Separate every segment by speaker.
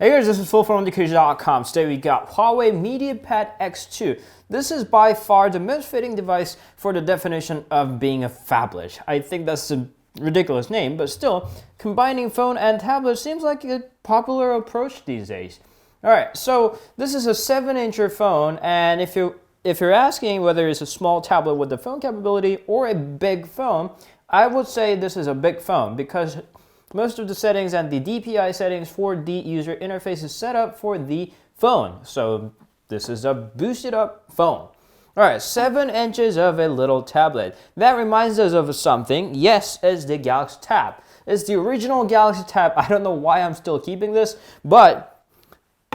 Speaker 1: Hey guys, this is Phil from Untitled.com. Today we got Huawei MediaPad X2. This is by far the most fitting device for the definition of being a phablet. I think that's a ridiculous name, but still, combining phone and tablet seems like a popular approach these days. Alright, so this is a 7-incher phone, and if you're asking whether it's a small tablet with the phone capability or a big phone, I would say this is a big phone because most of the settings and the DPI settings for the user interface is set up for the phone. So this is a boosted up phone. Alright, 7 inches of a little tablet. That reminds us of something. Yes, it's the Galaxy Tab. It's the original Galaxy Tab. I don't know why I'm still keeping this, but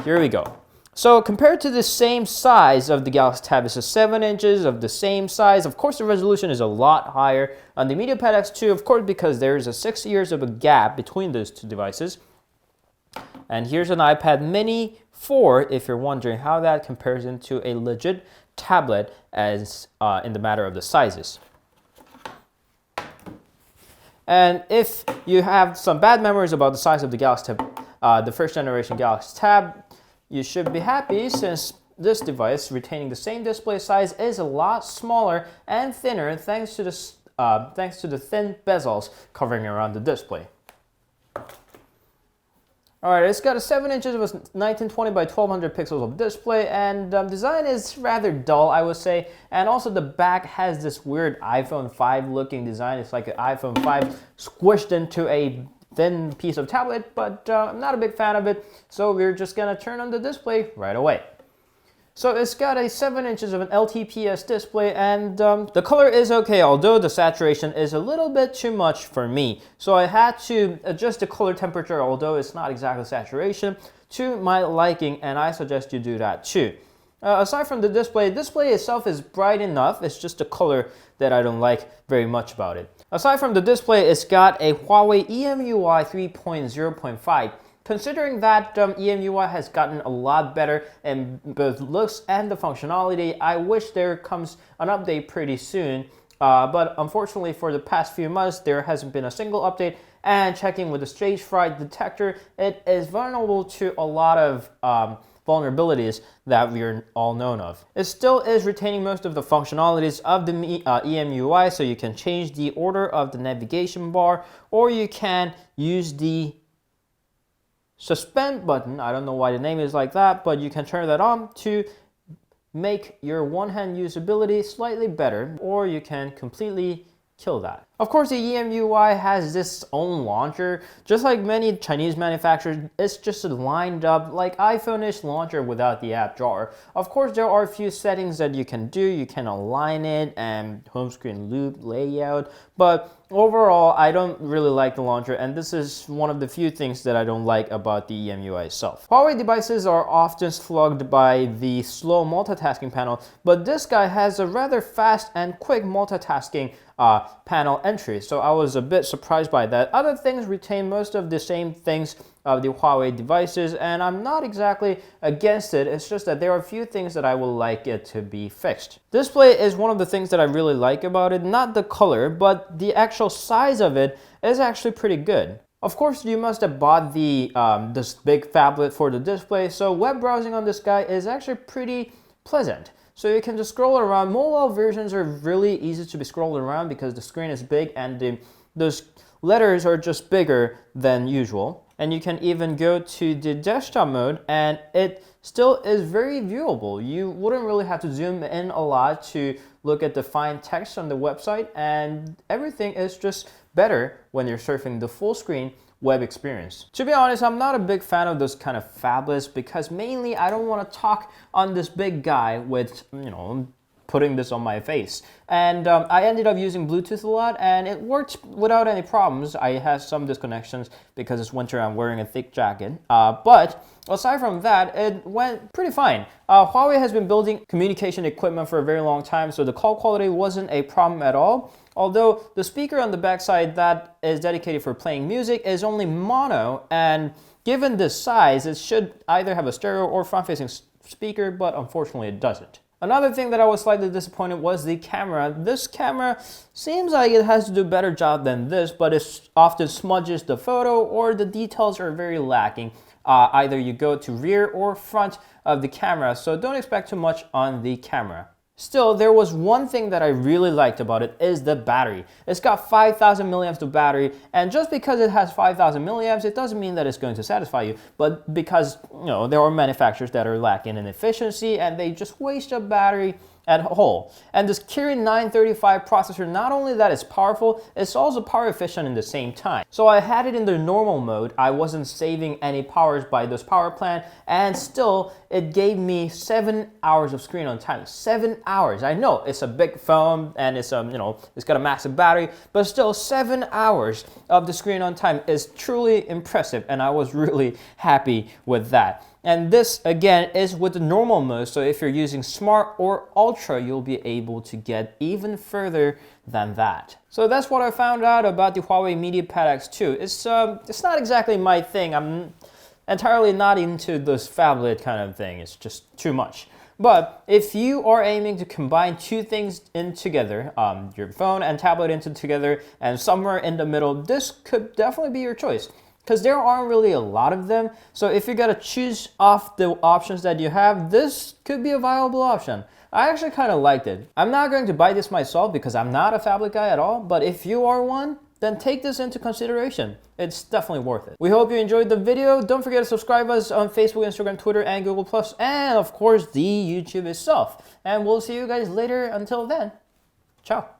Speaker 1: here we go. So compared to the same size of the Galaxy Tab, it's a 7 inches of the same size. Of course, the resolution is a lot higher on the MediaPad X2, of course, because there's a 6 years of a gap between those two devices. And here's an iPad mini 4, if you're wondering how that compares into a legit tablet as in the matter of the sizes. And if you have some bad memories about the size of the Galaxy Tab, the first generation Galaxy Tab, you should be happy since this device, retaining the same display size, is a lot smaller and thinner thanks to the thin bezels covering around the display. Alright, it's got a 7 inches of a 1920 by 1200 pixels of display, and design is rather dull, I would say. And also the back has this weird iPhone 5 looking design. It's like an iPhone 5 squished into a thin piece of tablet, but I'm not a big fan of it, so we're just gonna turn on the display right away. So it's got a 7 inches of an LTPS display, and the color is okay, although the saturation is a little bit too much for me. So I had to adjust the color temperature, although it's not exactly saturation, to my liking, and I suggest you do that too. Aside from the display itself is bright enough. It's just the color that I don't like very much about it. Aside from the display, it's got a Huawei EMUI 3.0.5. Considering that EMUI has gotten a lot better in both looks and the functionality, I wish there comes an update pretty soon. But unfortunately for the past few months, there hasn't been a single update, and checking with the stage fright detector, it is vulnerable to a lot of vulnerabilities that we're all known of. It still is retaining most of the functionalities of the EMUI, so you can change the order of the navigation bar, or you can use the suspend button. I don't know why the name is like that, but you can turn that on to make your one-hand usability slightly better, or you can completely kill that. Of course, the EMUI has this own launcher. Just like many Chinese manufacturers, it's just a lined up like iPhone-ish launcher without the app drawer. Of course, there are a few settings that you can do. You can align it and home screen loop layout, but overall, I don't really like the launcher, and this is one of the few things that I don't like about the EMUI itself. Huawei devices are often slugged by the slow multitasking panel, but this guy has a rather fast and quick multitasking panel entry, so I was a bit surprised by that. Other things retain most of the same things of the Huawei devices, and I'm not exactly against it. It's just that there are a few things that I would like it to be fixed. Display is one of the things that I really like about it, not the color, but the actual size of it is actually pretty good. Of course, you must have bought the this big phablet for the display, so web browsing on this guy is actually pretty pleasant. So you can just scroll around. Mobile versions are really easy to be scrolled around because the screen is big and those letters are just bigger than usual. And you can even go to the desktop mode and it still is very viewable. You wouldn't really have to zoom in a lot to look at the fine text on the website, and everything is just better when you're surfing the full screen web experience. To be honest, I'm not a big fan of those kind of phablets because mainly I don't want to talk on this big guy with, putting this on my face. And I ended up using Bluetooth a lot, and it worked without any problems. I had some disconnections because it's winter, I'm wearing a thick jacket. But aside from that, it went pretty fine. Huawei has been building communication equipment for a very long time, so the call quality wasn't a problem at all. Although the speaker on the backside that is dedicated for playing music is only mono, and given this size, it should either have a stereo or front-facing speaker, but unfortunately it doesn't. Another thing that I was slightly disappointed was the camera. This camera seems like it has to do a better job than this, but it often smudges the photo or the details are very lacking. either you go to rear or front of the camera, so don't expect too much on the camera. Still, there was one thing that I really liked about it is the battery. It's got 5,000 milliamps of battery, and just because it has 5,000 milliamps, it doesn't mean that it's going to satisfy you. But because, there are manufacturers that are lacking in efficiency and they just waste a battery at whole. And this Kirin 935 processor, not only that it's powerful, it's also power efficient in the same time. So I had it in the normal mode. I wasn't saving any powers by this power plant, and still it gave me 7 hours of screen on time. 7 hours. I know it's a big phone and it's it's got a massive battery, but still 7 hours of the screen on time is truly impressive, and I was really happy with that. And this, again, is with the normal mode, so if you're using Smart or Ultra, you'll be able to get even further than that. So that's what I found out about the Huawei MediaPad X2. It's not exactly my thing. I'm entirely not into this phablet kind of thing. It's just too much. But if you are aiming to combine two things in together, your phone and tablet into together, and somewhere in the middle, this could definitely be your choice. Because there aren't really a lot of them, so if you gotta choose off the options that you have, this could be a viable option. I actually kind of liked it. I'm not going to buy this myself because I'm not a phablet guy at all, but if you are one, then take this into consideration. It's definitely worth it. We hope you enjoyed the video. Don't forget to subscribe us on Facebook, Instagram, Twitter, and Google+, and of course the YouTube itself. And we'll see you guys later. Until then, ciao.